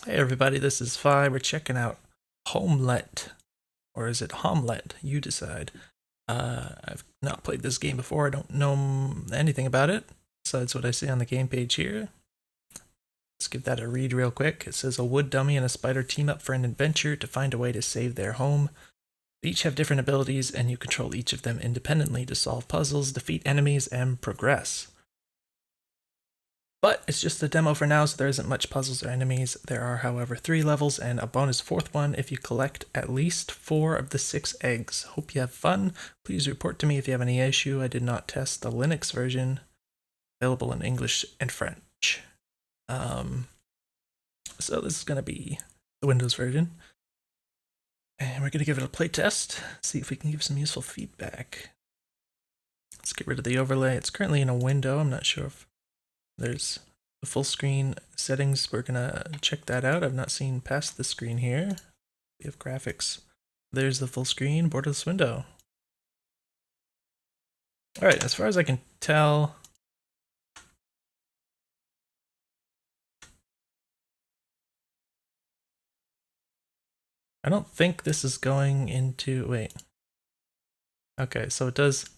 Hey everybody, this is Fi. We're checking out Homelette, or is it Homelette? You decide. I've not played this game before. I don't know anything about it besides what I see on the game page here. Let's give that a read real quick. It says a wood dummy and a spider team up for an adventure to find a way to save their home. They each have different abilities, and you control each of them independently to solve puzzles, defeat enemies, and progress. But it's just a demo for now, so there isn't much puzzles or enemies. There are, however, 3 levels and a bonus 4th one if you collect at least 4 of the 6 eggs. Hope you have fun. Please report to me if you have any issue. I did not test the Linux version. Available in English and French. So this is going to be the Windows version. And we're going to give it a playtest, see if we can give some useful feedback. Let's get rid of the overlay. It's currently in a window. I'm not sure if there's the full screen settings. We're gonna check that out. I've not seen past the screen here. We have graphics. There's the full screen, borderless window. Alright, as far as I can tell, I don't think this is going into, wait. Okay, so it does,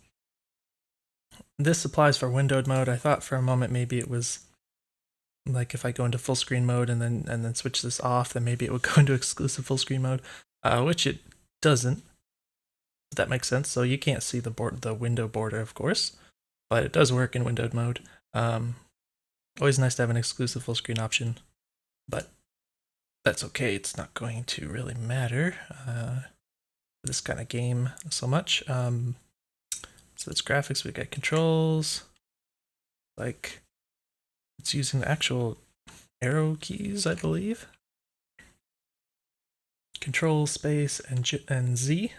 this applies for windowed mode. I thought for a moment maybe it was like if I go into full screen mode and then switch this off, then maybe it would go into exclusive full screen mode, which it doesn't. If that makes sense. So you can't see the window border, of course, but it does work in windowed mode. Always nice to have an exclusive full screen option, but that's okay. It's not going to really matter for this kind of game so much. So it's graphics. We got controls, like it's using the actual arrow keys, I believe. Control, space, and Z.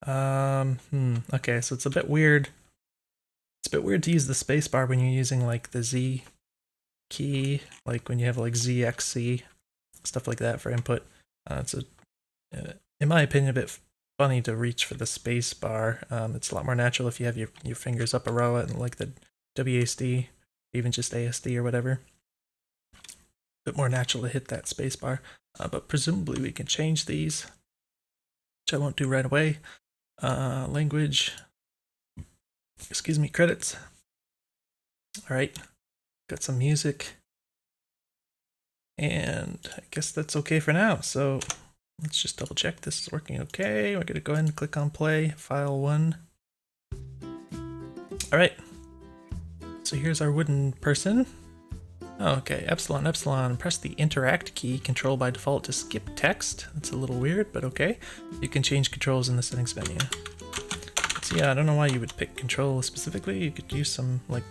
Okay, so it's a bit weird. It's a bit weird to use the spacebar when you're using like the Z key, like when you have like ZXC, stuff like that for input. It's in my opinion, a bit funny to reach for the spacebar. It's a lot more natural if you have your fingers up a row and like the WASD, even just ASD or whatever. A bit more natural to hit that spacebar, but presumably we can change these, which I won't do right away. Language, excuse me, credits. All right, got some music, and I guess that's okay for now. So let's just double check this is working okay. We're gonna go ahead and click on play, file 1. All right, so here's our wooden person. Okay, epsilon, epsilon, press the interact key, control by default to skip text. That's a little weird, but okay. You can change controls in the settings menu. So yeah, I don't know why you would pick control specifically. You could use some, like,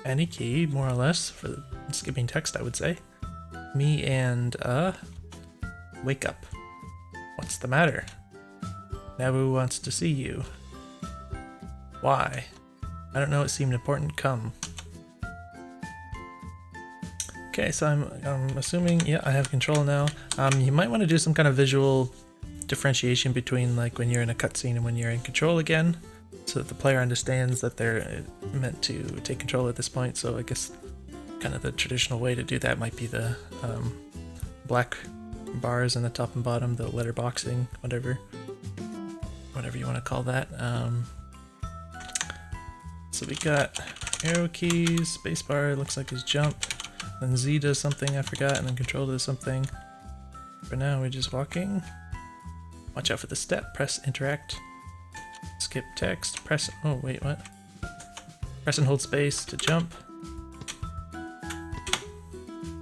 any key, more or less, for skipping text, I would say. Me and, wake up. What's the matter? Nabu wants to see you. Why? I don't know, it seemed important. Come. Okay, so I'm assuming, yeah, I have control now. You might want to do some kind of visual differentiation between like when you're in a cutscene and when you're in control again, so that the player understands that they're meant to take control at this point. So I guess kind of the traditional way to do that might be the black bars in the top and bottom, the letter boxing, whatever you want to call that. So we got arrow keys, spacebar looks like is jump. Then Z does something I forgot, and then control does something. For now, we're just walking. Watch out for the step. Press interact. Skip text. Press. Oh, wait, what? Press and hold space to jump.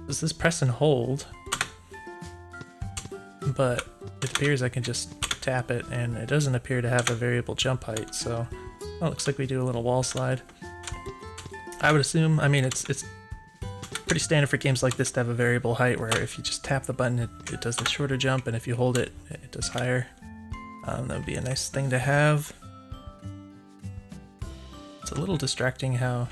Does this press and hold? But it appears I can just tap it, and it doesn't appear to have a variable jump height, so. Oh, looks like we do a little wall slide. I would assume, I mean, it's pretty standard for games like this to have a variable height where if you just tap the button it does the shorter jump, and if you hold it it does higher. That would be a nice thing to have. It's a little distracting how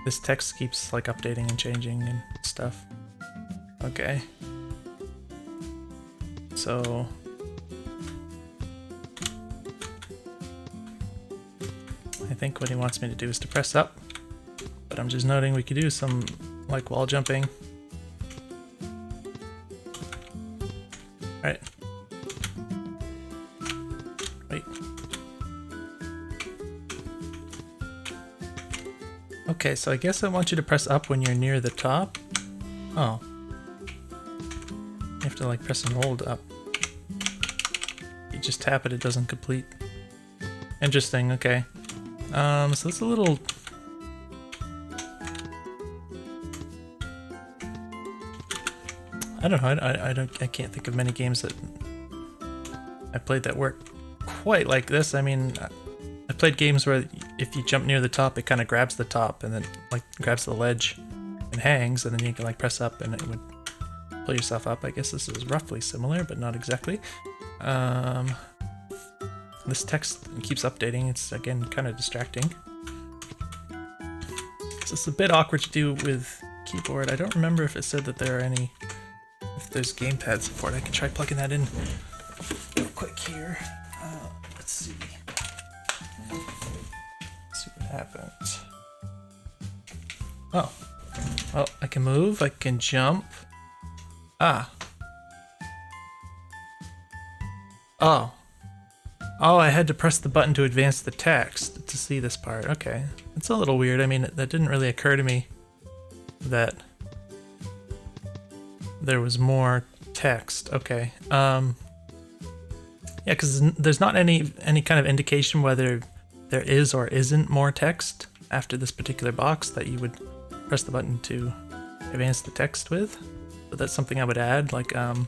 this text keeps like updating and changing and stuff. Okay. So I think what he wants me to do is to press up, but I'm just noting we could do some like wall jumping. Alright. Wait. Okay, so I guess I want you to press up when you're near the top. Oh. You have to like press and hold up. You just tap it, it doesn't complete. Interesting, okay. So it's a little... I don't know, I can't think of many games that I played that work quite like this. I mean, I played games where if you jump near the top, it kind of grabs the top and then like grabs the ledge and hangs, and then you can like press up and it would pull yourself up. I guess this is roughly similar, but not exactly. This text keeps updating. It's again kind of distracting. So it's a bit awkward to do with keyboard. I don't remember if it said that there are any, if there's gamepad support. I can try plugging that in real quick here. Let's see. Let's see what happens. Oh, well, I can move. I can jump. Ah. Oh. Oh, I had to press the button to advance the text to see this part. Okay. It's a little weird. I mean, that didn't really occur to me that there was more text. Okay. Yeah, because there's not any kind of indication whether there is or isn't more text after this particular box that you would press the button to advance the text with. So that's something I would add. Like, I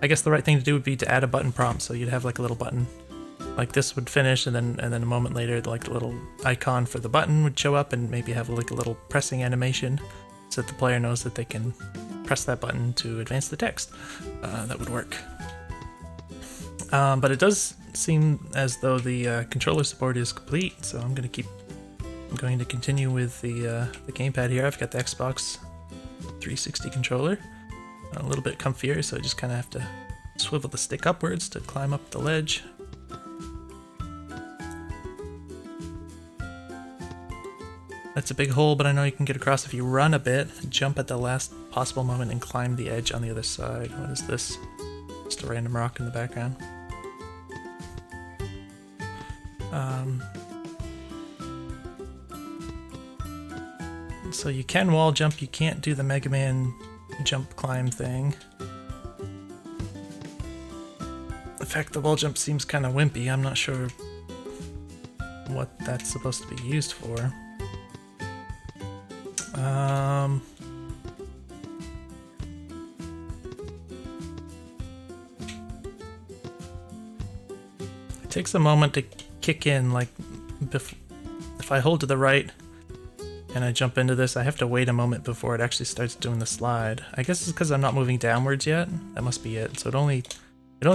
guess the right thing to do would be to add a button prompt, so you'd have like a little button. Like this would finish, and then a moment later, like the little icon for the button would show up, and maybe have like a little pressing animation, so that the player knows that they can press that button to advance the text. That would work. But it does seem as though the controller support is complete, so I'm going to continue with the gamepad here. I've got the Xbox 360 controller, a little bit comfier, so I just kind of have to swivel the stick upwards to climb up the ledge. That's a big hole, but I know you can get across if you run a bit, jump at the last possible moment, and climb the edge on the other side. What is this? Just a random rock in the background. So you can wall jump, you can't do the Mega Man jump climb thing. In fact, the wall jump seems kind of wimpy. I'm not sure what that's supposed to be used for. It takes a moment to kick in, like if I hold to the right and I jump into this, I have to wait a moment before it actually starts doing the slide. I guess it's because I'm not moving downwards yet. That must be it. So it only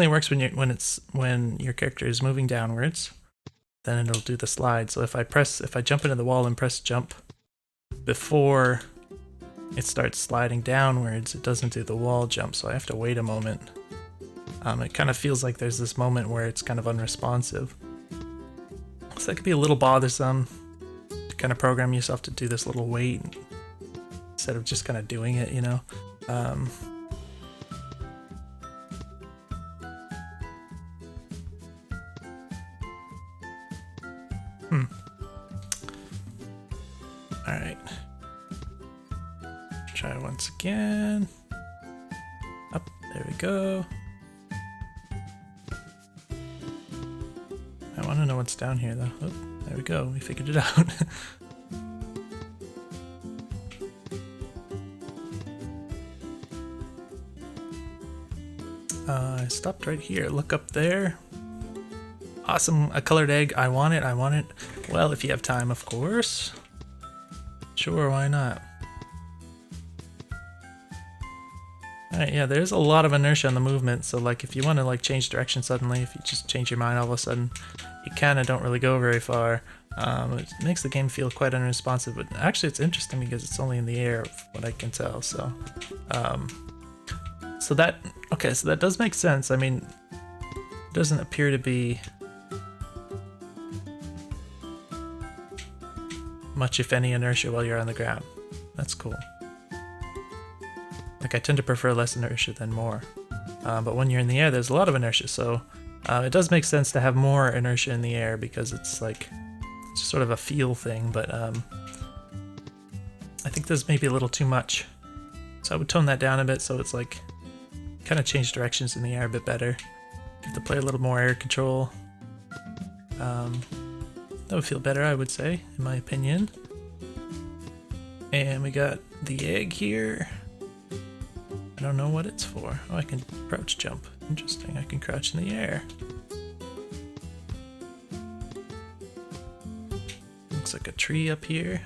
works when your character is moving downwards, then it'll do the slide. So if I jump into the wall and press jump before it starts sliding downwards, it doesn't do the wall jump, so I have to wait a moment. It kind of feels like there's this moment where it's kind of unresponsive. So that could be a little bothersome to kind of program yourself to do this little wait instead of just kind of doing it, you know? Alright. Try it once again. Up, there we go. I want to know what's down here though. Oh, there we go, we figured it out. I stopped right here. Look up there. Awesome, a colored egg. I want it, I want it. Well, if you have time, of course. Sure, why not? Alright, yeah, there's a lot of inertia on the movement, so like if you want to like change direction suddenly, if you just change your mind all of a sudden, you kind of don't really go very far. It makes the game feel quite unresponsive, but actually it's interesting because it's only in the air, from what I can tell, so... so that does make sense. I mean, it doesn't appear to be... much, if any, inertia while you're on the ground. That's cool. Like, I tend to prefer less inertia than more. But when you're in the air, there's a lot of inertia, so it does make sense to have more inertia in the air because it's like, it's sort of a feel thing, but I think this may be a little too much. So I would tone that down a bit so it's like, kind of change directions in the air a bit better. Give the player a little more air control. That would feel better, I would say, in my opinion. And we got the egg here. I don't know what it's for. Oh, I can crouch jump. Interesting, I can crouch in the air. Looks like a tree up here.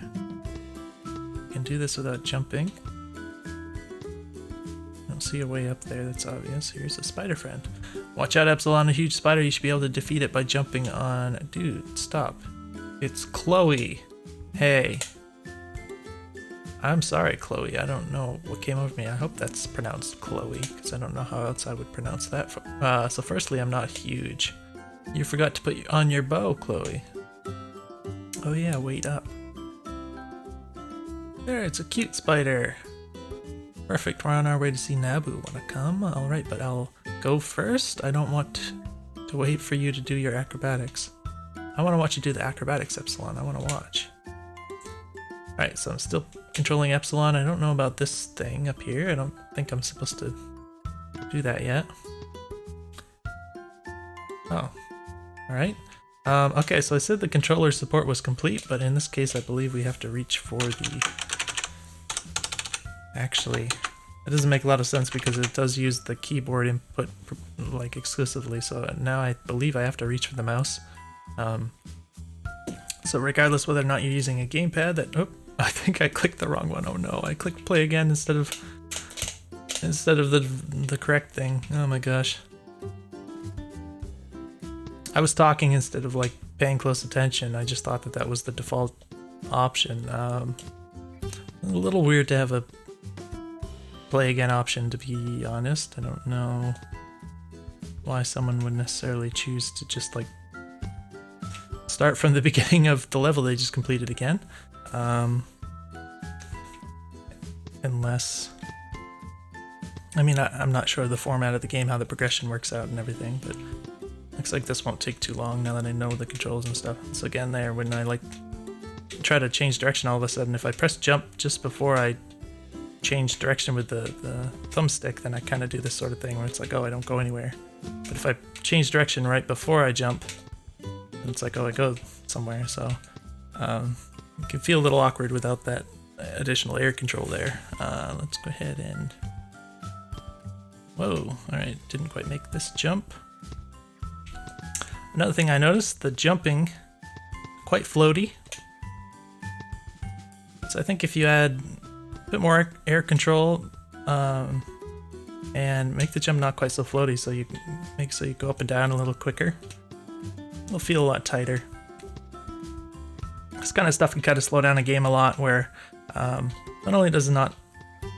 I can do this without jumping. I don't see a way up there that's obvious. Here's a spider friend. Watch out, Epsilon, a huge spider. You should be able to defeat it by jumping on... Dude, stop. It's Chloe. Hey. I'm sorry, Chloe. I don't know what came over me. I hope that's pronounced Chloe, because I don't know how else I would pronounce that. So firstly, I'm not huge. You forgot to put on your bow, Chloe. Oh yeah, wait up. There, it's a cute spider. Perfect, we're on our way to see Nabu. Wanna come? Alright, but I'll go first. I don't want to wait for you to do your acrobatics. I want to watch you do the acrobatics, Epsilon. I want to watch. Alright, so I'm still controlling Epsilon. I don't know about this thing up here. I don't think I'm supposed to do that yet. Oh, alright. Okay, so I said the controller support was complete, but in this case I believe we have to reach for the... Actually, that doesn't make a lot of sense because it does use the keyboard input like exclusively, so now I believe I have to reach for the mouse. So regardless whether or not you're using a gamepad, that... Oh, I think I clicked the wrong one. Oh no, I clicked play again instead of the correct thing. Oh my gosh. I was talking instead of like paying close attention. I just thought that that was the default option. A little weird to have a play again option, to be honest. I don't know why someone would necessarily choose to just like start from the beginning of the level they just completed again. Unless, I mean, I'm not sure of the format of the game, how the progression works out and everything, but looks like this won't take too long now that I know the controls and stuff. So again there, when I like try to change direction all of a sudden, if I press jump just before I change direction with the thumbstick, then I kind of do this sort of thing where it's like, oh, I don't go anywhere. But if I change direction right before I jump, it's like, oh, I go somewhere. So it can feel a little awkward without that additional air control there. Let's go ahead and... Whoa, alright, didn't quite make this jump. Another thing I noticed, the jumping, quite floaty. So I think if you add a bit more air control and make the jump not quite so floaty, so you make so you go up and down a little quicker, it'll feel a lot tighter. This kind of stuff can kind of slow down a game a lot, where not only does it not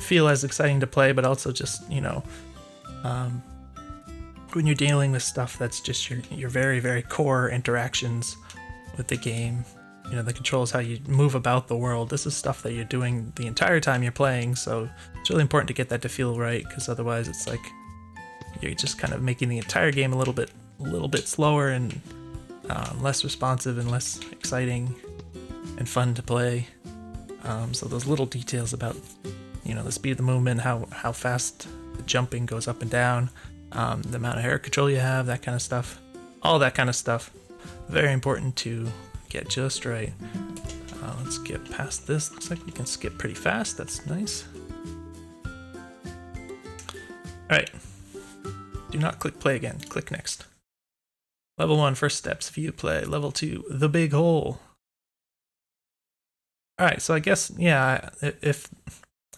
feel as exciting to play, but also just, you know, when you're dealing with stuff that's just your very, very core interactions with the game, you know, the controls, how you move about the world, this is stuff that you're doing the entire time you're playing, so it's really important to get that to feel right, because otherwise it's like you're just kind of making the entire game a little bit slower and less responsive and less exciting and fun to play. So those little details about, you know, the speed of the movement, how fast the jumping goes up and down, the amount of air control you have, that kind of stuff, all that kind of stuff, very important to get just right. Let's get past this. Looks like we can skip pretty fast. That's nice. Alright. Do not click play again. Click next. Level 1, first steps, view play. Level 2, the big hole. Alright, so I guess, yeah, if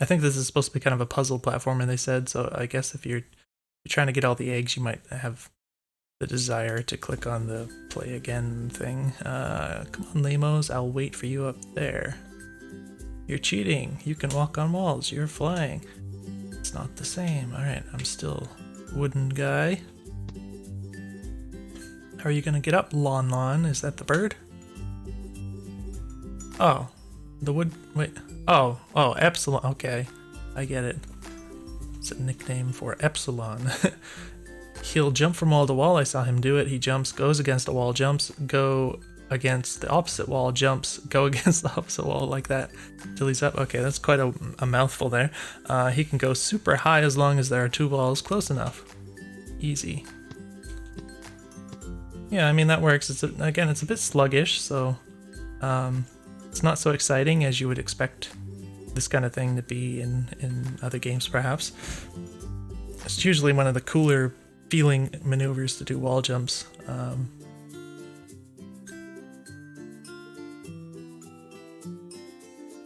I think this is supposed to be kind of a puzzle platformer, they said, so I guess if you're trying to get all the eggs, you might have the desire to click on the play again thing. Come on, lamos, I'll wait for you up there. You're cheating. You can walk on walls. You're flying. It's not the same. Alright, I'm still wooden guy. How are you gonna get up, Lon Lon? Is that the bird? Oh, The wood, wait. Oh, Epsilon, okay. I get it. It's a nickname for Epsilon. He'll jump from wall to wall. I saw him do it. He jumps, goes against a wall, jumps, go against the opposite wall, jumps, go against the opposite wall like that till he's up. Okay, that's quite a mouthful there. He can go super high as long as there are 2 walls close enough. Easy. Yeah, I mean, that works. Again, it's a bit sluggish, so it's not so exciting as you would expect this kind of thing to be in other games, perhaps. It's usually one of the cooler feeling maneuvers to do wall jumps.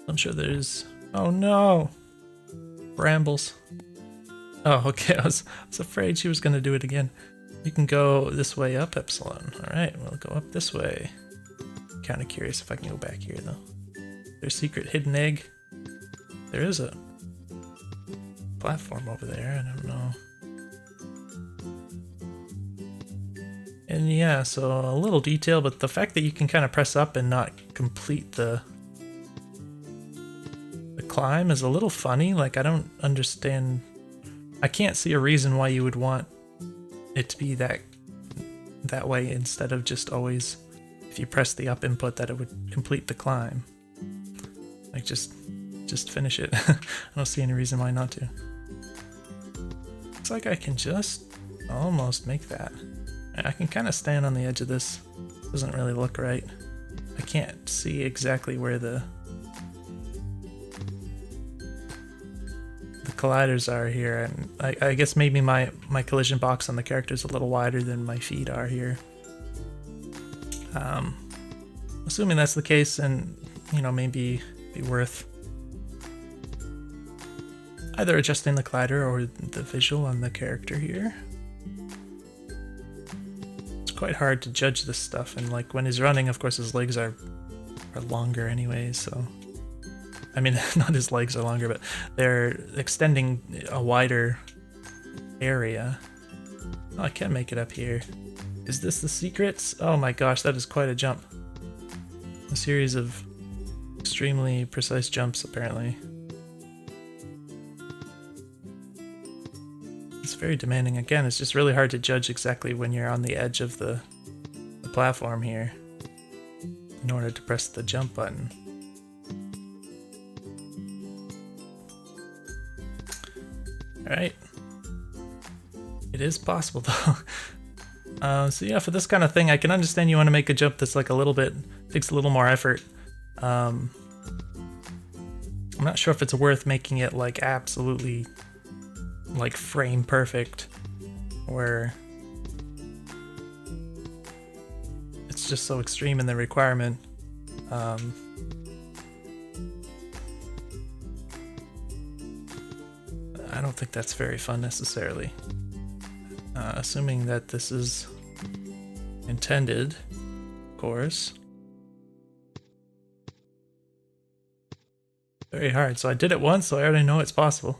I'm sure there's... Oh no! Brambles. Oh, okay, I was afraid she was going to do it again. You can go this way up, Epsilon. Alright, we'll go up this way. Kind of curious if I can go back here, though. There's a secret hidden egg. There is a platform over there, I don't know. And yeah, so a little detail, but the fact that you can kind of press up and not complete the climb is a little funny. Like, I don't understand. I can't see a reason why you would want it to be that way instead of just always, if you press the up input, that it would complete the climb. Like, just finish it. I don't see any reason why not to. Looks like I can just almost make that. I can kind of stand on the edge of this. Doesn't really look right. I can't see exactly where the colliders are here, and I guess maybe my collision box on the character is a little wider than my feet are here. Assuming that's the case, and you know, maybe be worth either adjusting the collider or the visual on the character here. It's quite hard to judge this stuff, and like when he's running, of course his legs are longer anyway, so I mean, not his legs are longer, but they're extending a wider area. Oh, I can make it up here. Is this the secrets? Oh my gosh, that is quite a jump. A series of extremely precise jumps, apparently. It's very demanding. Again, it's just really hard to judge exactly when you're on the edge of the platform here in order to press the jump button. Alright. It is possible though. So yeah, for this kind of thing, I can understand you want to make a jump that's like takes a little more effort. I'm not sure if it's worth making it like absolutely like frame perfect, or it's just so extreme in the requirement. I don't think that's very fun necessarily. Assuming that this is intended, of course. Very hard. So I did it once, so I already know it's possible.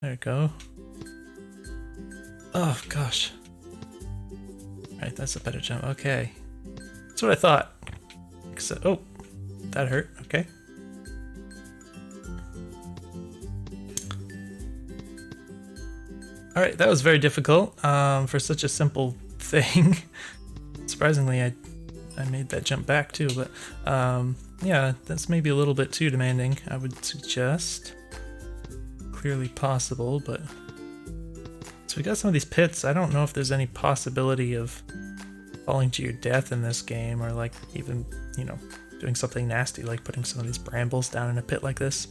There we go. Oh gosh. Alright, that's a better jump. Okay. That's what I thought. Except, oh, that hurt. Okay. Alright, that was very difficult for such a simple thing. Surprisingly, I made that jump back too, but yeah, that's maybe a little bit too demanding, I would suggest. Clearly possible, but... So we got some of these pits. I don't know if there's any possibility of falling to your death in this game, or like even, you know, doing something nasty like putting some of these brambles down in a pit like this.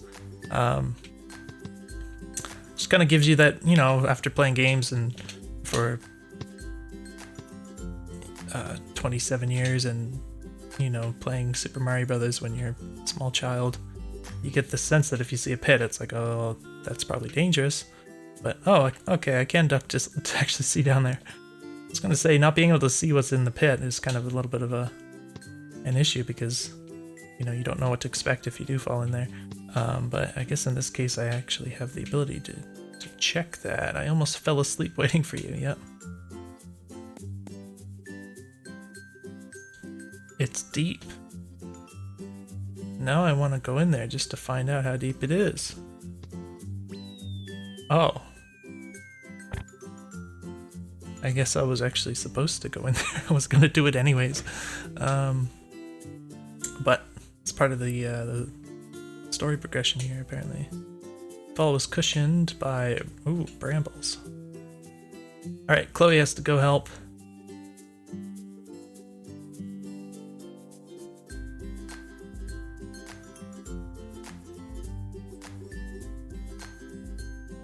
Just kind of gives you that, you know, after playing games and for 27 years and, you know, playing Super Mario Brothers when you're a small child, you get the sense that if you see a pit, it's like, oh, that's probably dangerous. But, oh, okay, I can duck just to actually see down there. I was going to say, not being able to see what's in the pit is kind of a little bit of an issue because, you know, you don't know what to expect if you do fall in there. But I guess in this case, I actually have the ability to check that. I almost fell asleep waiting for you, yep. It's deep. now I want to go in there just to find out how deep it is. Oh. I guess I was actually supposed to go in there. I was gonna do it anyways. But it's part of the story progression here, apparently. Fall was cushioned by, ooh, brambles. Alright, Chloe has to go help.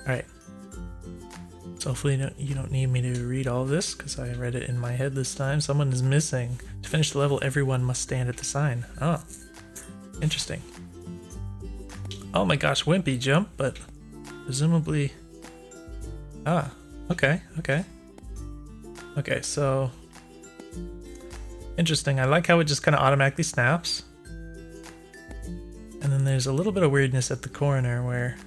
Alright. So hopefully you don't need me to read all of this, because I read it in my head this time. Someone is missing. To finish the level, everyone must stand at the sign. Oh, interesting. Oh my gosh, wimpy jump, but presumably... Ah, okay, okay. Okay, so... Interesting, I like how it just kind of automatically snaps. And then there's a little bit of weirdness at the corner where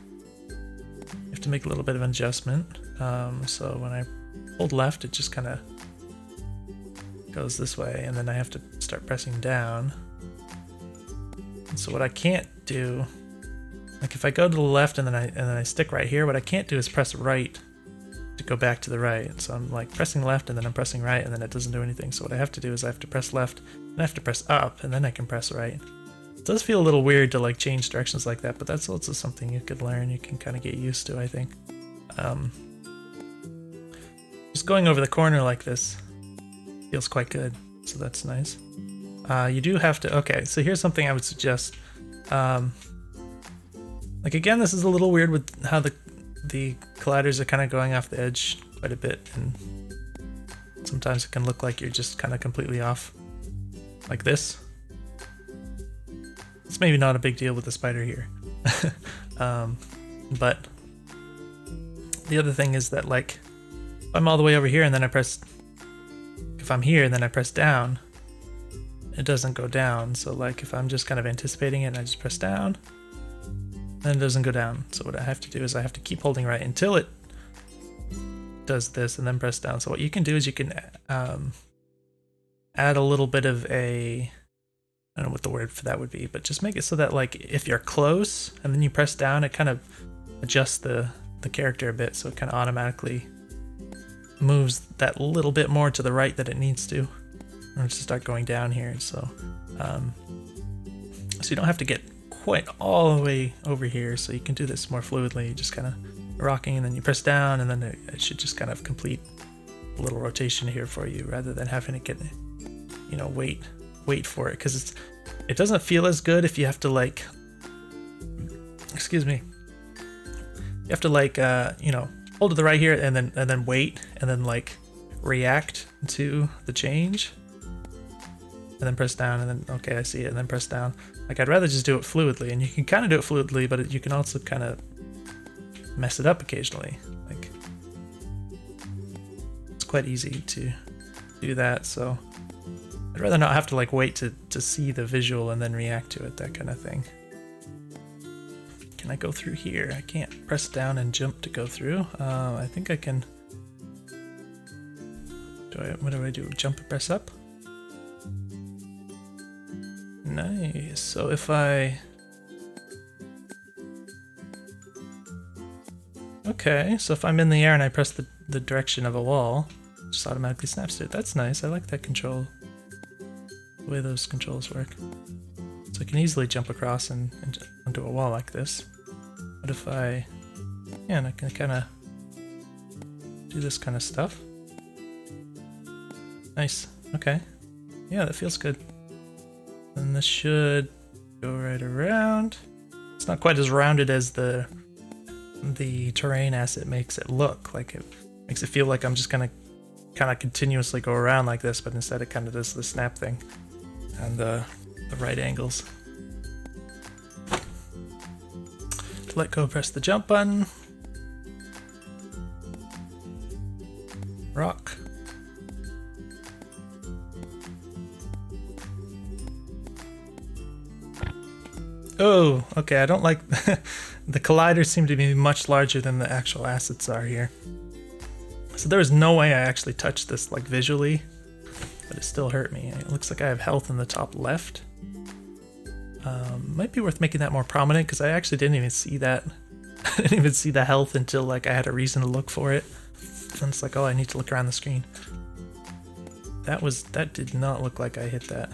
you have to make a little bit of an adjustment. So when I hold left, it just kind of goes this way, and then I have to start pressing down. And so what I can't do, like if I go to the left and then I stick right here, what I can't do is press right to go back to the right. So I'm like pressing left and then I'm pressing right, and then it doesn't do anything. So what I have to do is I have to press left and I have to press up, and then I can press right. It does feel a little weird to like change directions like that, but that's also something you could learn. You can kind of get used to, I think. Just going over the corner like this feels quite good, so that's nice. You do have to, okay, so here's something I would suggest. Like again, this is a little weird with how the colliders are kind of going off the edge quite a bit, and sometimes it can look like you're just kind of completely off, like this. It's maybe not a big deal with the spider here. But the other thing is that like, if I'm all the way over here and then I press, if I'm here and then I press down, it doesn't go down. So like if I'm just kind of anticipating it and I just press down, then it doesn't go down. So what I have to do is I have to keep holding right until it does this and then press down. So what you can do is you can add a little bit of a, I don't know what the word for that would be, but just make it so that like if you're close and then you press down, it kind of adjusts the character a bit, so it kind of automatically moves that little bit more to the right that it needs to, or to start going down here. So so you don't have to get quite all the way over here, so you can do this more fluidly, just kind of rocking, and then you press down, and then it should just kind of complete a little rotation here for you, rather than having to get, you know, wait for it, because it doesn't feel as good if you have to like, excuse me, you have to like you know, hold to the right here and then wait and then like react to the change and then press down and then okay, I see it, and then press down. Like I'd rather just do it fluidly, and you can kind of do it fluidly, but you can also kind of mess it up occasionally. Like it's quite easy to do that, so I'd rather not have to like wait to see the visual and then react to it, that kind of thing. Can I go through here? I can't press down and jump to go through. I think I can. What do I do? Jump and press up? Nice. So if I... Okay, so if I'm in the air and I press the direction of a wall, it just automatically snaps to it. That's nice. I like that control. The way those controls work. So I can easily jump across and onto a wall like this. But if I... Yeah, and I can kind of do this kind of stuff. Nice. Okay. Yeah, that feels good. And this should go right around. It's not quite as rounded as the terrain asset makes it look. Like it makes it feel like I'm just gonna kind of continuously go around like this, but instead it kind of does the snap thing and the right angles. To let go, press the jump button. Rock. Oh, okay, I don't like... The colliders seem to be much larger than the actual assets are here. So there was no way I actually touched this like visually, but it still hurt me. It looks like I have health in the top left. Might be worth making that more prominent, because I actually didn't even see that. I didn't even see the health until like I had a reason to look for it. And it's like, oh, I need to look around the screen. That did not look like I hit that.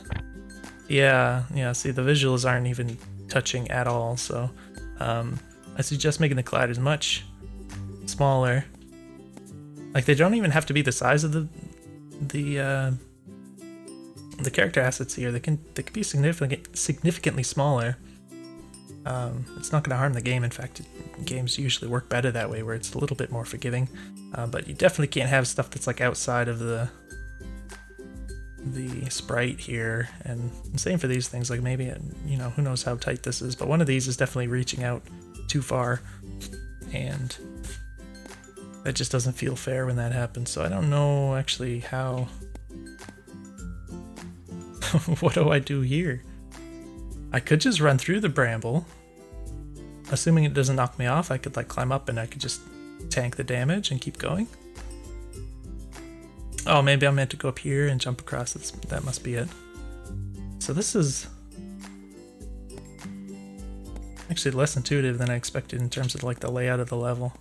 Yeah, see, the visuals aren't even touching at all, so I suggest making the colliders much smaller. Like, they don't even have to be the size of the character assets here. They can be significantly smaller. It's not going to harm the game. In fact, games usually work better that way, where it's a little bit more forgiving. But you definitely can't have stuff that's like outside of the sprite here. And same for these things. Like, maybe, you know, who knows how tight this is, but one of these is definitely reaching out too far, and that just doesn't feel fair when that happens. So I don't know actually how. What do I do here? I could just run through the bramble. Assuming it doesn't knock me off, I could like climb up and I could just tank the damage and keep going. Oh, maybe I'm meant to go up here and jump across. That must be it. So this is actually less intuitive than I expected in terms of like the layout of the level.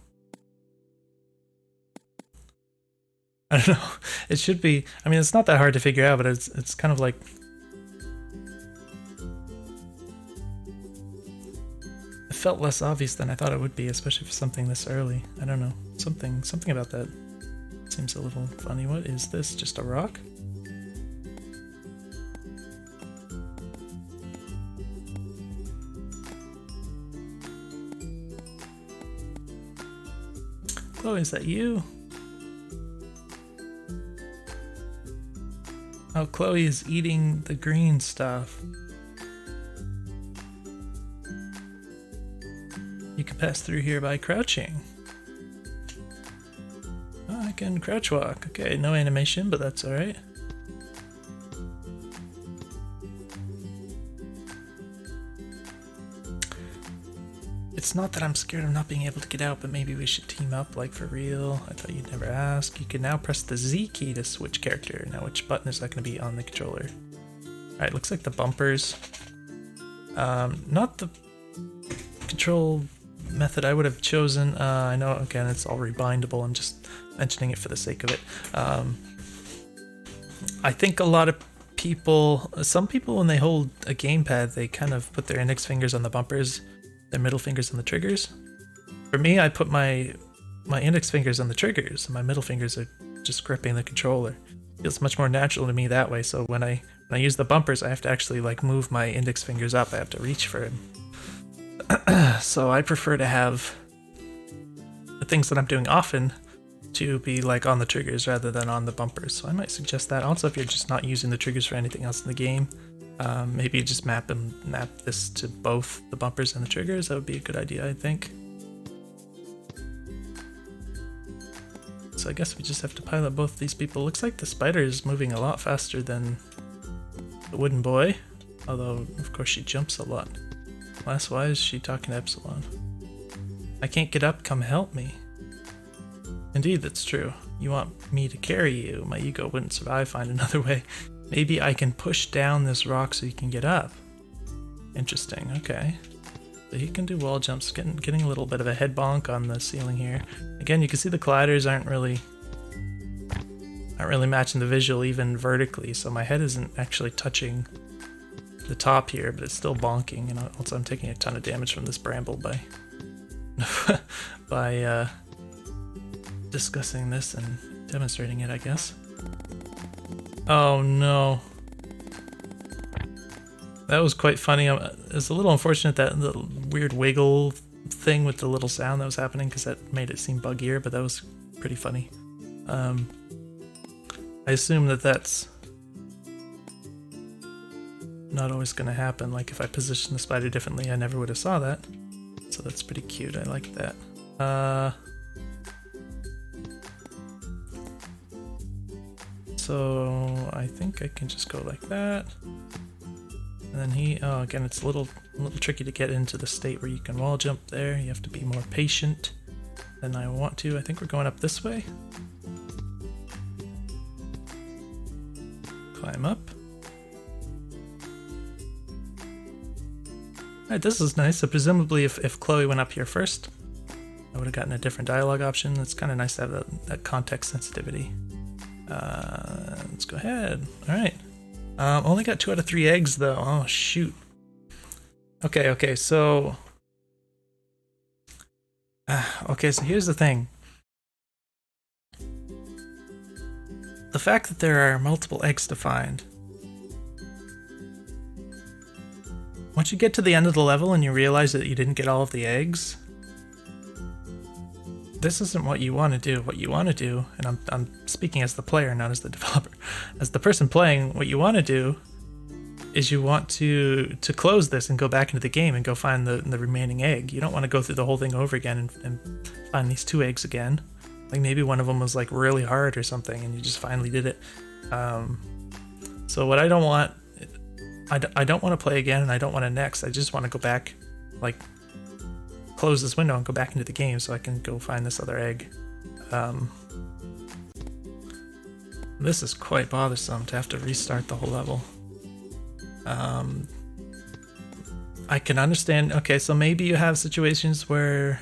I don't know. It should be. I mean, it's not that hard to figure out, but it's kind of like. It felt less obvious than I thought it would be, especially for something this early. I don't know. Something about that seems a little funny. What is this? Just a rock? Oh, is that you? Oh, Chloe is eating the green stuff. You can pass through here by crouching. Oh, I can crouch walk. Okay, no animation, but that's alright. It's not that I'm scared of not being able to get out, but maybe we should team up, like, for real. I thought you'd never ask. You can now press the Z key to switch character. Now, which button is that going to be on the controller? Alright, looks like the bumpers. Not the control method I would have chosen. I know, again, it's all rebindable. I'm just mentioning it for the sake of it. I think a lot of people, some people, when they hold a gamepad, they kind of put their index fingers on the bumpers, their middle fingers on the triggers. For me, I put my index fingers on the triggers, and my middle fingers are just gripping the controller. It feels much more natural to me that way. So when I use the bumpers, I have to actually like move my index fingers up. I have to reach for it. So I prefer to have the things that I'm doing often to be like on the triggers rather than on the bumpers. So I might suggest that. Also, if you're just not using the triggers for anything else in the game, maybe just map this to both the bumpers and the triggers. That would be a good idea, I think. So I guess we just have to pilot both these people. Looks like the spider is moving a lot faster than the wooden boy, although of course she jumps a lot. Last, why is she talking to Epsilon? I can't get up, come help me. Indeed, that's true. You want me to carry you. My ego wouldn't survive, find another way. Maybe I can push down this rock so you can get up. Interesting, okay. So he can do wall jumps, getting a little bit of a head bonk on the ceiling here. Again, you can see the colliders aren't really matching the visual even vertically, so my head isn't actually touching the top here, but it's still bonking, and also I'm taking a ton of damage from this bramble by discussing this and demonstrating it, I guess. Oh no. That was quite funny. It's a little unfortunate that the weird wiggle thing with the little sound that was happening, because that made it seem buggier, but that was pretty funny. I assume that that's not always going to happen. Like, if I position the spider differently, I never would have saw that. So that's pretty cute. I like that. So I think I can just go like that. And then oh, again, it's a little tricky to get into the state where you can wall jump there. You have to be more patient than I want to. I think we're going up this way. Climb up. Alright, this is nice. So presumably if Chloe went up here first, I would have gotten a different dialogue option. It's kind of nice to have that context sensitivity. Let's go ahead. Alright. Only got 2 out of 3 eggs though. Oh shoot. Okay, so... okay, so here's the thing. The fact that there are multiple eggs to find. Once you get to the end of the level and you realize that you didn't get all of the eggs, this isn't what you want to do. What you want to do, and I'm speaking as the player, not as the developer, as the person playing, what you want to do is you want to close this and go back into the game and go find the remaining egg. You don't want to go through the whole thing over again and find these 2 eggs again. Like maybe one of them was like really hard or something and you just finally did it. So what I don't want, I don't want to play again and I don't want to next. I just want to go back, like close this window and go back into the game so I can go find this other egg. This is quite bothersome to have to restart the whole level. I can understand. Okay, so maybe you have situations where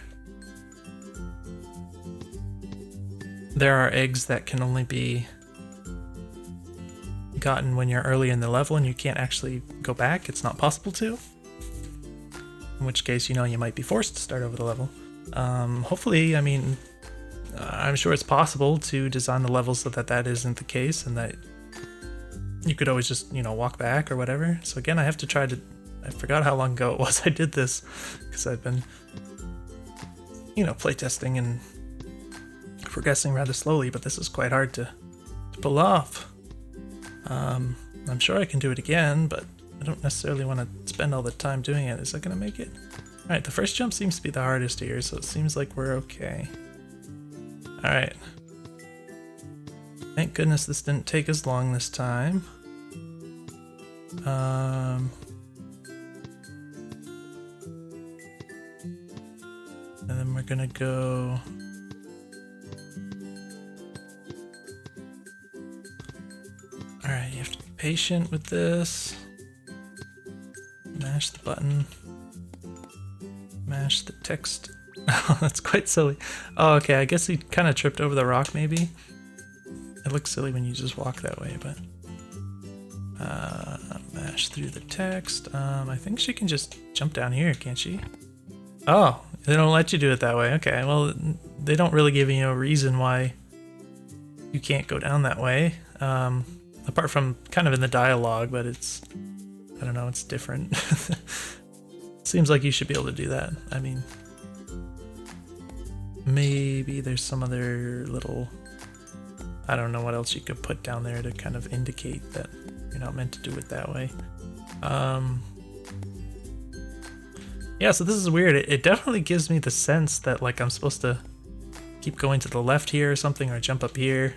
there are eggs that can only be gotten when you're early in the level and you can't actually go back. It's not possible to. In which case, you know, you might be forced to start over the level. Hopefully, I mean, I'm sure it's possible to design the levels so that that isn't the case and that you could always just, you know, walk back or whatever. So again, I have to try to... I forgot how long ago it was I did this because I've been, you know, playtesting and progressing rather slowly, but this is quite hard to pull off. I'm sure I can do it again, but I don't necessarily want to spend all the time doing it. Is that going to make it? Alright, the first jump seems to be the hardest here, so it seems like we're okay. Alright. Thank goodness this didn't take as long this time. And then we're gonna go... Alright, you have to be patient with this. Mash the button. Mash the text. Oh, that's quite silly. Oh, okay, I guess he kind of tripped over the rock, maybe. It looks silly when you just walk that way, but... mash through the text. I think she can just jump down here, can't she? Oh, they don't let you do it that way. Okay, well, they don't really give you a reason why you can't go down that way. Apart from kind of in the dialogue, but it's... I don't know, it's different. Seems like you should be able to do that. I mean... Maybe there's some other little... I don't know what else you could put down there to kind of indicate that you're not meant to do it that way. Yeah, so this is weird. It definitely gives me the sense that like I'm supposed to keep going to the left here or something, or jump up here.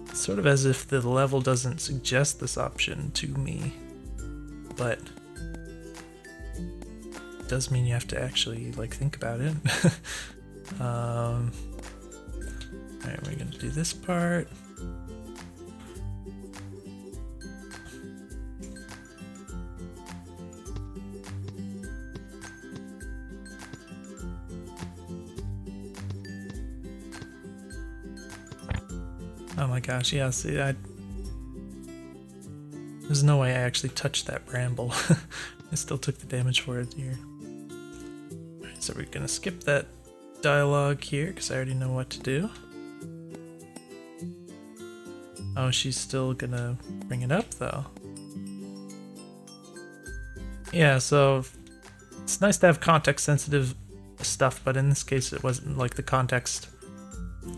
It's sort of as if the level doesn't suggest this option to me, but it does mean you have to actually like think about it. Alright, we're gonna do this part. Oh my gosh, yeah, see, there's no way I actually touched that bramble. I still took the damage for it here. Alright, so we're gonna skip that dialogue here, because I already know what to do. Oh, she's still gonna bring it up, though. Yeah, so it's nice to have context-sensitive stuff, but in this case it wasn't like the context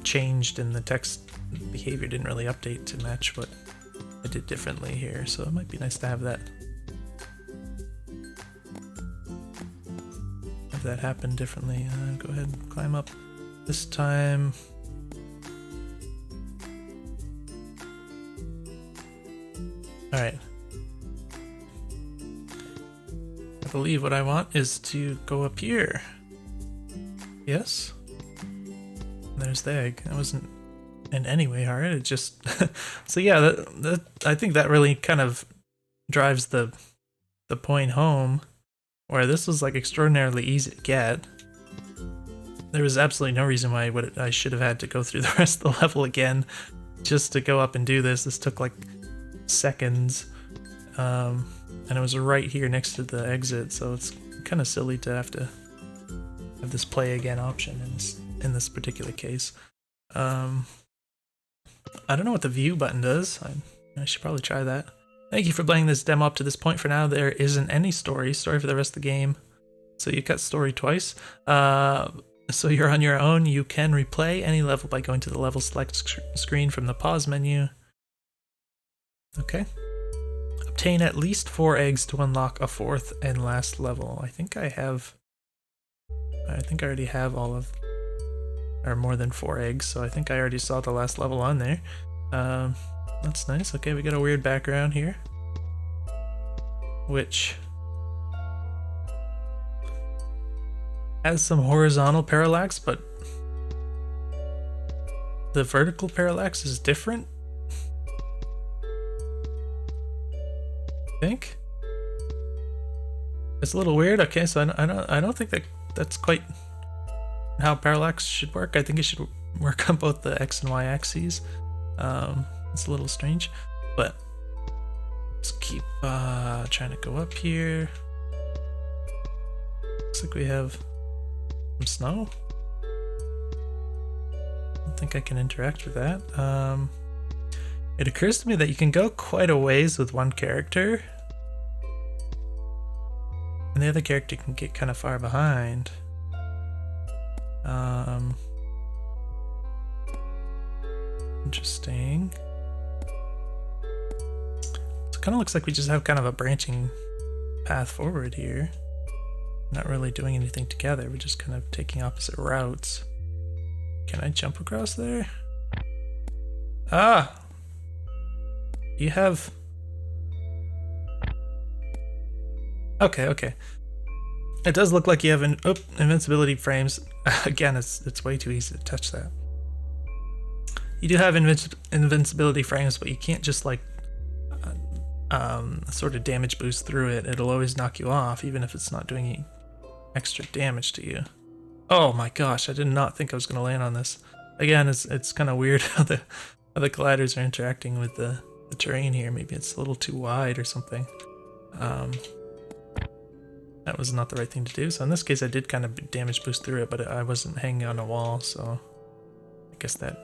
changed and the text behavior didn't really update to match what I did differently here, so it might be nice to have that happen differently. Go ahead and climb up this time. Alright. I believe what I want is to go up here. Yes? There's the egg. That wasn't in any way hard, it just... So yeah, I think that really kind of drives the the point home, where this was like extraordinarily easy to get. There was absolutely no reason why I should have had to go through the rest of the level again just to go up and do this. This took like seconds, and it was right here next to the exit, so it's kind of silly to have this play again option in this particular case. I don't know what the view button does. I should probably try that. Thank you for playing this demo up to this point. For now, there isn't any story for the rest of the game, so you got story twice. So you're on your own. You can replay any level by going to the level select screen from the pause menu. Okay. Obtain at least 4 eggs to unlock a 4th and last level. I think I already have all of, or more than 4 eggs, so I think I already saw the last level on there. That's nice. Okay, we got a weird background here, which has some horizontal parallax, but the vertical parallax is different, I think. It's a little weird. Okay, so I don't think that's quite how parallax should work. I think it should work on both the X and Y axes. It's a little strange, but let's keep trying to go up here. Looks like we have some snow. I don't think I can interact with that. It occurs to me that you can go quite a ways with one character, and the other character can get kind of far behind. Interesting. So it kind of looks like we just have kind of a branching path forward here. Not really doing anything together, we're just kind of taking opposite routes. Can I jump across there? Ah! You have... Okay. It does look like you have invincibility frames. Again, it's way too easy to touch that. You do have invincibility frames, but you can't just like sort of damage boost through it. It'll always knock you off, even if it's not doing any extra damage to you. Oh my gosh, I did not think I was going to land on this. Again, it's kind of weird how the colliders are interacting with the terrain here. Maybe it's a little too wide or something. That was not the right thing to do. So in this case, I did kind of damage boost through it, but I wasn't hanging on a wall, so I guess that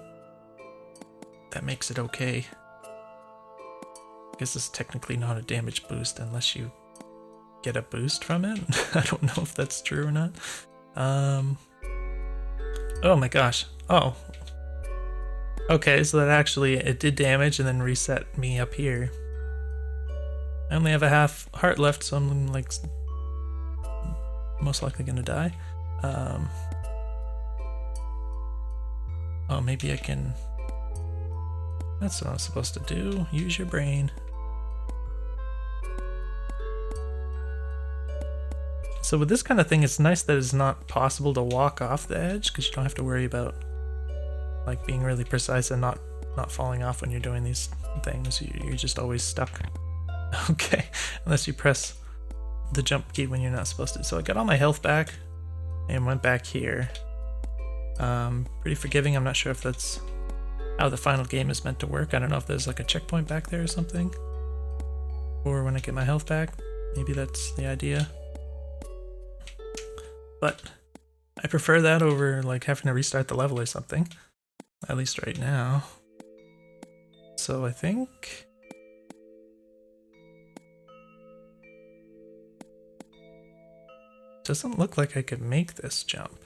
makes it okay. I guess it's technically not a damage boost unless you get a boost from it. I don't know if that's true or not. Oh my gosh. Oh. Okay, so that actually, it did damage and then reset me up here. I only have a half heart left, so I'm like most likely gonna die. Oh, maybe I can... That's what I was supposed to do. Use your brain. So with this kind of thing, it's nice that it's not possible to walk off the edge, because you don't have to worry about like being really precise and not falling off when you're doing these things. You're just always stuck. Okay, unless you press the jump key when you're not supposed to. So I got all my health back and went back here. Pretty forgiving. I'm not sure if that's how the final game is meant to work. I don't know if there's like a checkpoint back there or something, or when I get my health back, maybe that's the idea. But I prefer that over like having to restart the level or something, at least right now. So I think doesn't look like I could make this jump,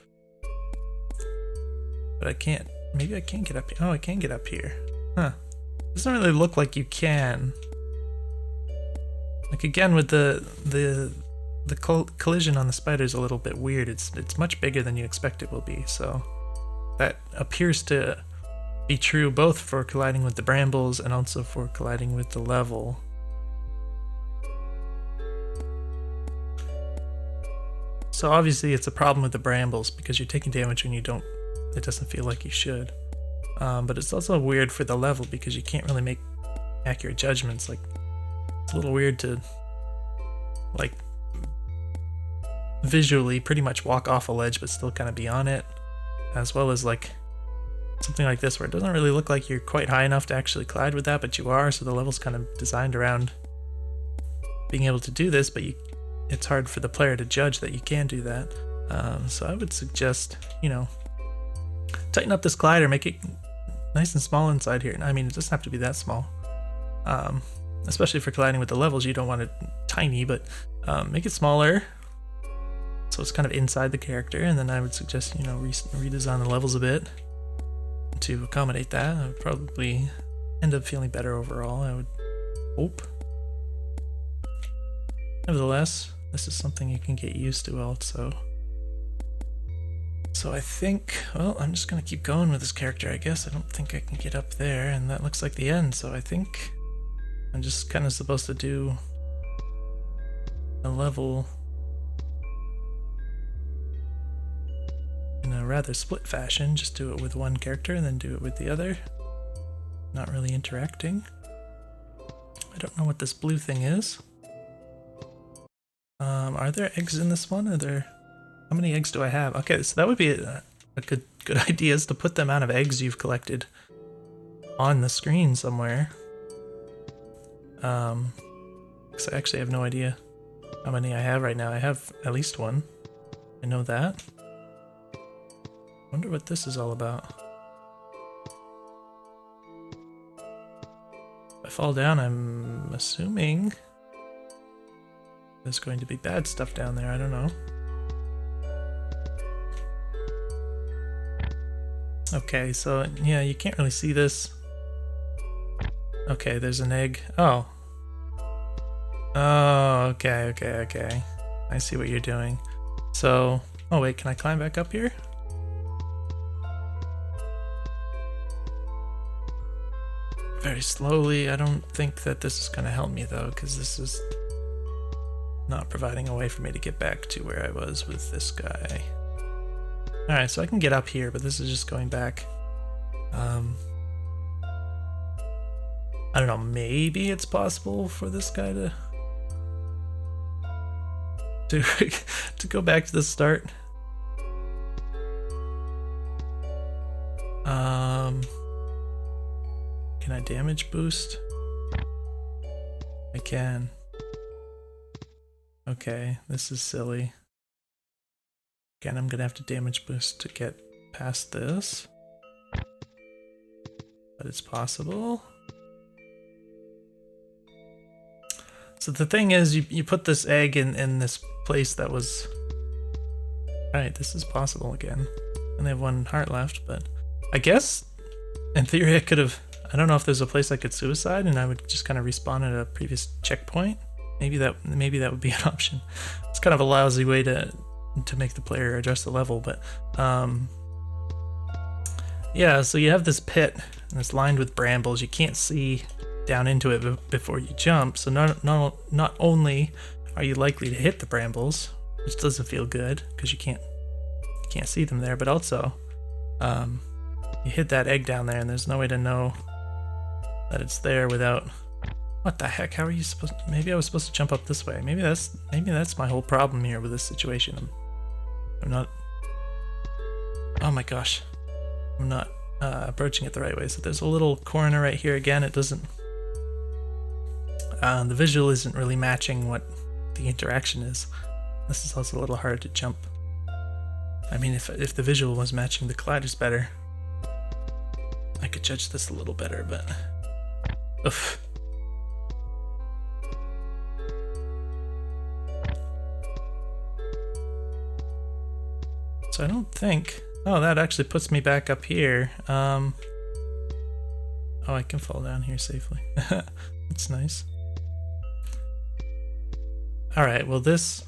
but I can't. Maybe I can get up here. Oh, I can get up here. Huh. Doesn't really look like you can. Like again with the collision on the spider is a little bit weird. It's much bigger than you expect it will be. So that appears to be true both for colliding with the brambles and also for colliding with the level. So obviously it's a problem with the brambles because you're taking damage when you don't. It doesn't feel like you should. But it's also weird for the level because you can't really make accurate judgments. Like it's a little weird to like visually pretty much walk off a ledge but still kind of be on it, as well as like something like this where it doesn't really look like you're quite high enough to actually collide with that, but you are, so the level's kind of designed around being able to do this, but it's hard for the player to judge that you can do that. So I would suggest, you know, tighten up this collider, make it nice and small inside here. I mean, it doesn't have to be that small. Especially for colliding with the levels, you don't want it tiny, but make it smaller so it's kind of inside the character, and then I would suggest, you know, redesign the levels a bit to accommodate that. I would probably end up feeling better overall, I would hope. Nevertheless, this is something you can get used to also. So I think, well, I'm just going to keep going with this character, I guess. I don't think I can get up there, and that looks like the end, so I think I'm just kind of supposed to do a level in a rather split fashion. Just do it with one character and then do it with the other. Not really interacting. I don't know what this blue thing is. Are there eggs in this one? How many eggs do I have? Okay, so that would be a good idea, is to put the amount of eggs you've collected on the screen somewhere. Because I actually have no idea how many I have right now. I have at least one. I know that. Wonder what this is all about. If I fall down, I'm assuming there's going to be bad stuff down there. I don't know. Okay, so yeah, you can't really see this. Okay, there's an egg. Oh. Oh, okay. I see what you're doing. So, oh wait, can I climb back up here? Very slowly. I don't think that this is going to help me though, because this is not providing a way for me to get back to where I was with this guy. Alright, so I can get up here, but this is just going back. I don't know, maybe it's possible for this guy to go back to the start. Can I damage boost? I can. Okay, this is silly. Again, I'm gonna have to damage boost to get past this. But it's possible. So the thing is, you put this egg in this place that was... Alright, this is possible again. And they have one heart left, but... I guess, in theory, I could have... I don't know if there's a place I could suicide and I would just kind of respawn at a previous checkpoint. Maybe that would be an option. It's kind of a lousy way to make the player adjust the level, but... yeah, so you have this pit, and it's lined with brambles. You can't see down into it before you jump, so not only are you likely to hit the brambles, which doesn't feel good because you can't see them there, but also you hit that egg down there and there's no way to know that it's there without... What the heck? How are you supposed to... Maybe I was supposed to jump up this way. Maybe that's my whole problem here with this situation. I'm not... Oh my gosh. I'm not approaching it the right way. So there's a little corner right here again. It doesn't... the visual isn't really matching what the interaction is. This is also a little hard to jump. I mean, if the visual was matching the colliders better, I could judge this a little better, but... Oof. So I don't think... Oh, that actually puts me back up here. Oh, I can fall down here safely. That's nice. Alright, well this...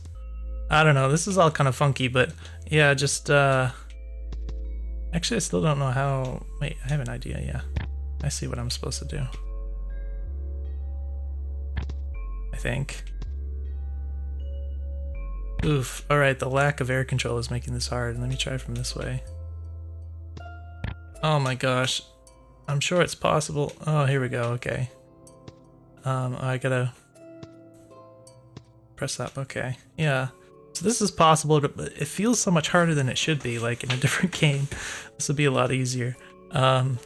I don't know, this is all kind of funky, but yeah, just... Actually, I still don't know how... Wait, I have an idea, yeah. I see what I'm supposed to do. I think. Oof, alright, the lack of air control is making this hard. Let me try from this way. Oh my gosh. I'm sure it's possible. Oh, here we go, okay. I gotta... Press up, okay. Yeah. So this is possible, but it feels so much harder than it should be, like in a different game. This would be a lot easier. And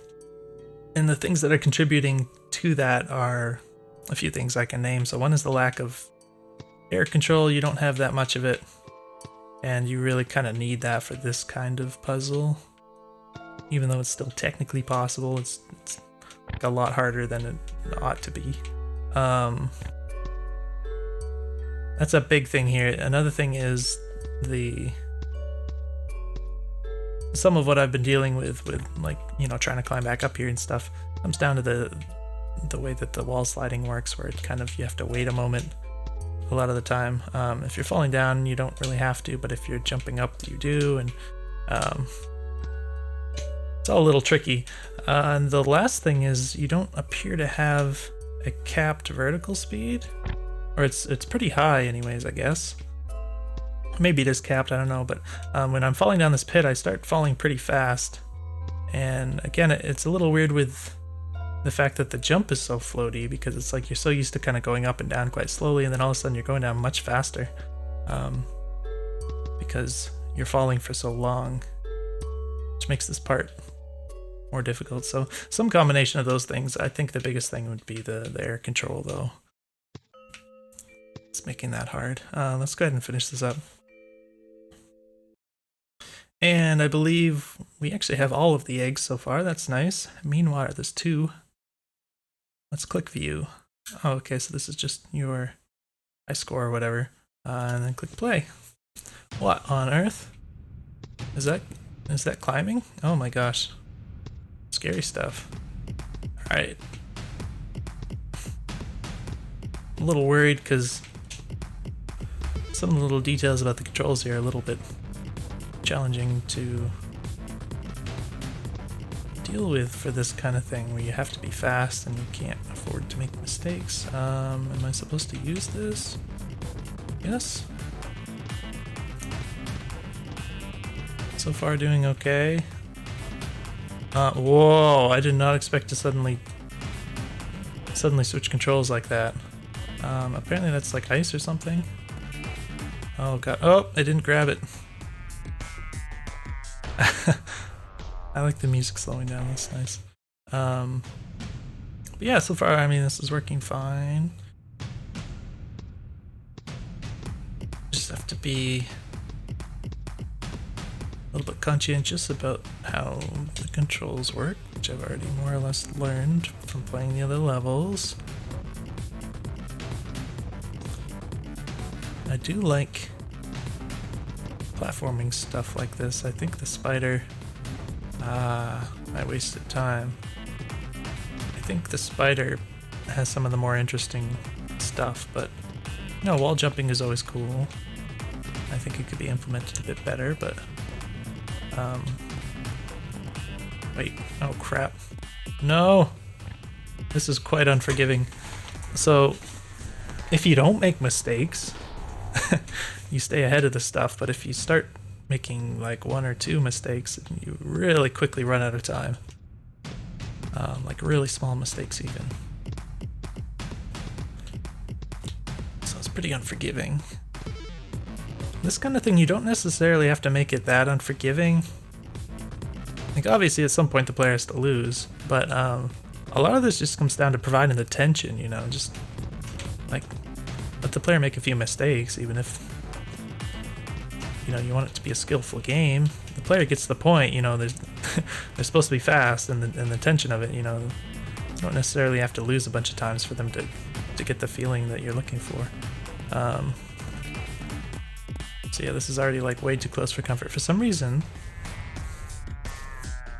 the things that are contributing to that are a few things I can name. So one is the lack of air control. You don't have that much of it, and you really kind of need that for this kind of puzzle. Even though it's still technically possible, it's like a lot harder than it ought to be. That's a big thing here. Another thing is some of what I've been dealing with like, you know, trying to climb back up here and stuff comes down to the way that the wall sliding works, where it kind of, you have to wait a moment a lot of the time. If you're falling down, you don't really have to, but if you're jumping up, you do, and it's all a little tricky. And the last thing is you don't appear to have a capped vertical speed, or it's pretty high anyways, I guess. Maybe it is capped, I don't know, but when I'm falling down this pit, I start falling pretty fast. And again, it's a little weird with the fact that the jump is so floaty, because it's like you're so used to kind of going up and down quite slowly, and then all of a sudden you're going down much faster because you're falling for so long, which makes this part more difficult. So some combination of those things. I think the biggest thing would be the air control, though. It's making that hard. Let's go ahead and finish this up. And I believe we actually have all of the eggs so far. That's nice. Meanwhile, there's 2. Let's click view. Oh, okay, so this is just your high score or whatever. And then click play. What on earth? Is that climbing? Oh my gosh. Scary stuff. Alright. A little worried because some little details about the controls here are a little bit challenging to deal with for this kind of thing, where you have to be fast and you can't afford to make mistakes. Am I supposed to use this? Yes. So far doing okay. Whoa, I did not expect to suddenly switch controls like that. Apparently that's like ice or something. Oh god, oh, I didn't grab it. I like the music slowing down, that's nice. But yeah, so far, I mean, this is working fine. Just have to be a little bit conscientious about how the controls work, which I've already more or less learned from playing the other levels. I do like platforming stuff like this. I think the spider, I wasted time. I think the spider has some of the more interesting stuff, but no, wall jumping is always cool. I think it could be implemented a bit better, but wait, oh crap. No! This is quite unforgiving. So, if you don't make mistakes, you stay ahead of the stuff, but if you start making like 1 or 2 mistakes, you really quickly run out of time. Like really small mistakes even. So it's pretty unforgiving. This kind of thing, you don't necessarily have to make it that unforgiving. Like obviously at some point the player has to lose, but a lot of this just comes down to providing the tension, you know, just like let the player make a few mistakes, even if, you know, you want it to be a skillful game. The player gets the point, you know, they're supposed to be fast, and the tension of it, you know, you don't necessarily have to lose a bunch of times for them to get the feeling that you're looking for. So yeah, this is already like way too close for comfort. For some reason,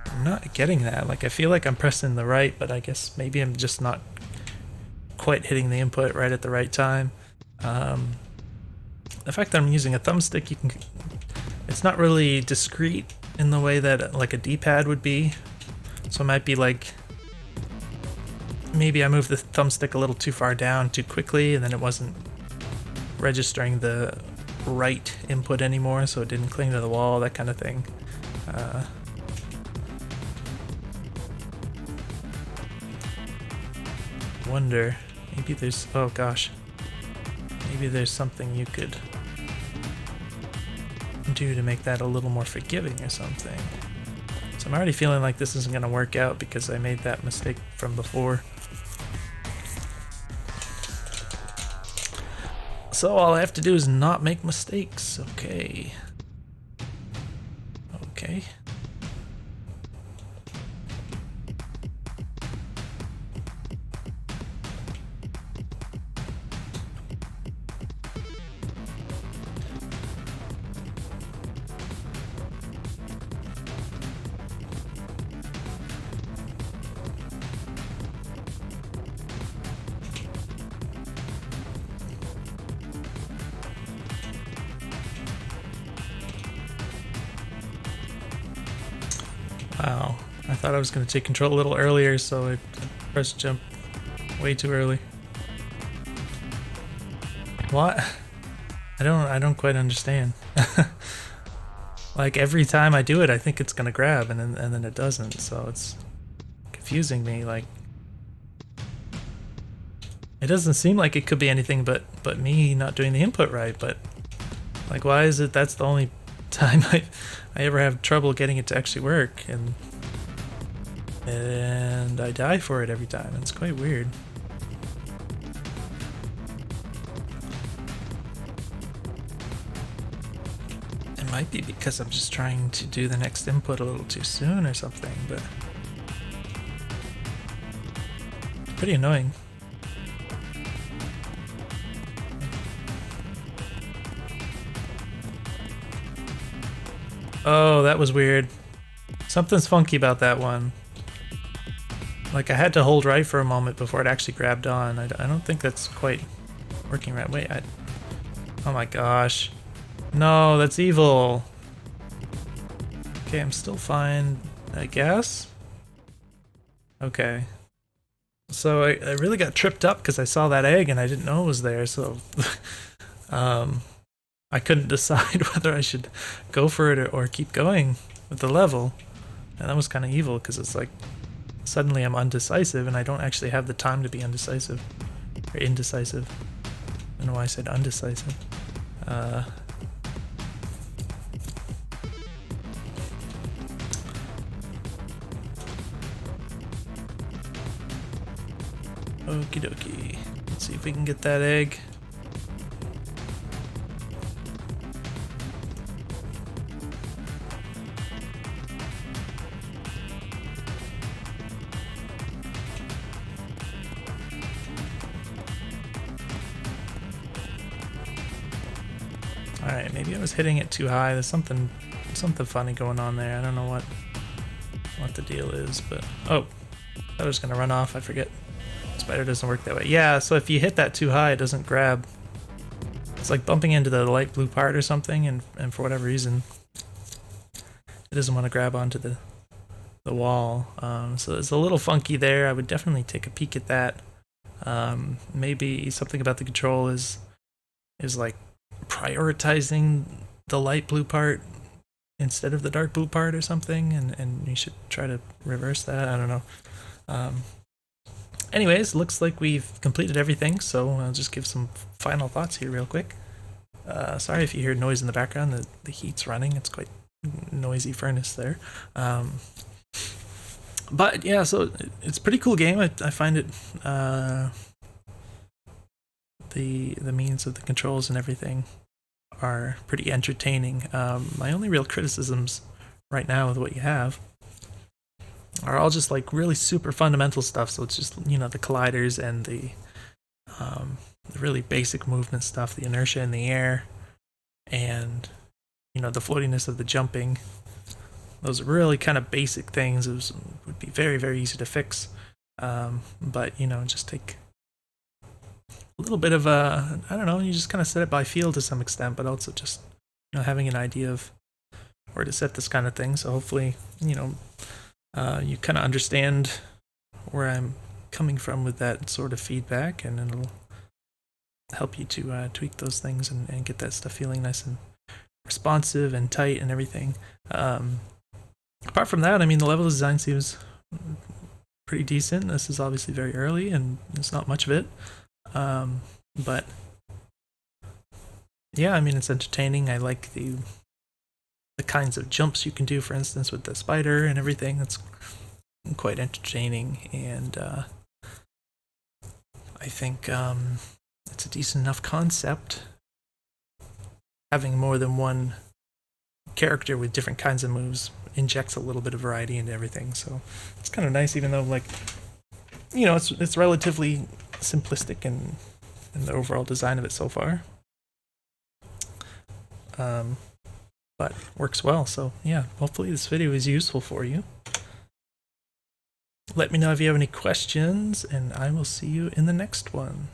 I'm not getting that. Like I feel like I'm pressing the right, but I guess maybe I'm just not quite hitting the input right at the right time. The fact that I'm using a thumbstick, it's not really discrete in the way that like a D-pad would be. So it might be like, maybe I moved the thumbstick a little too far down too quickly, and then it wasn't registering the right input anymore, so it didn't cling to the wall, that kind of thing. Wonder, maybe there's, oh gosh. Maybe there's something you could do to make that a little more forgiving or something. So I'm already feeling like this isn't going to work out because I made that mistake from before. So all I have to do is not make mistakes. Okay. Okay. Wow, I thought I was going to take control a little earlier, so I pressed jump way too early. What? I don't quite understand. Like every time I do it, I think it's going to grab, and then it doesn't, so it's confusing me. Like, it doesn't seem like it could be anything but me not doing the input right, but like, why is it that's the only time I ever have trouble getting it to actually work, and I die for it every time. It's quite weird. It might be because I'm just trying to do the next input a little too soon or something, but it's pretty annoying. Oh, that was weird. Something's funky about that one. Like, I had to hold right for a moment before it actually grabbed on. I don't think that's quite working right. Wait, oh my gosh. No, that's evil. Okay, I'm still fine, I guess. Okay. So I really got tripped up because I saw that egg and I didn't know it was there, so I couldn't decide whether I should go for it or keep going with the level. And that was kind of evil because it's like suddenly I'm undecisive and I don't actually have the time to be undecisive or indecisive. I don't know why I said undecisive. Okie dokie. Let's see if we can get that egg. Alright, maybe I was hitting it too high. There's something funny going on there. I don't know what the deal is, but oh, I was gonna run off. I forget. Spider doesn't work that way. Yeah, so if you hit that too high, it doesn't grab. It's like bumping into the light blue part or something, and for whatever reason, it doesn't want to grab onto the wall. So it's a little funky there. I would definitely take a peek at that. Maybe something about the control is like prioritizing the light blue part instead of the dark blue part or something, and you should try to reverse that. I don't know. Anyways, looks like we've completed everything, so I'll just give some final thoughts here real quick. Sorry if you hear noise in the background, the heat's running, it's quite noisy furnace there. But yeah, so it's a pretty cool game. I find it, the means of the controls and everything are pretty entertaining. My only real criticisms right now with what you have are all just like really super fundamental stuff. So it's just, you know, the colliders and the really basic movement stuff, the inertia in the air, and, you know, the floatiness of the jumping. Those are really kind of basic things. It would be very, very easy to fix. But, you know, just take a little bit of I don't know, you just kind of set it by feel to some extent, but also just, you know, having an idea of where to set this kind of thing. So hopefully, you know, you kind of understand where I'm coming from with that sort of feedback, and it'll help you to tweak those things and get that stuff feeling nice and responsive and tight and everything. Apart from that, I mean, the level design seems pretty decent. This is obviously very early and there's not much of it, but yeah, I mean, it's entertaining. I like the kinds of jumps you can do, for instance, with the spider and everything. That's quite entertaining, and I think it's a decent enough concept. Having more than one character with different kinds of moves injects a little bit of variety into everything, so it's kind of nice, even though, like, you know, it's relatively simplistic in the overall design of it so far. But works well, so yeah, hopefully this video is useful for you. Let me know if you have any questions, and I will see you in the next one.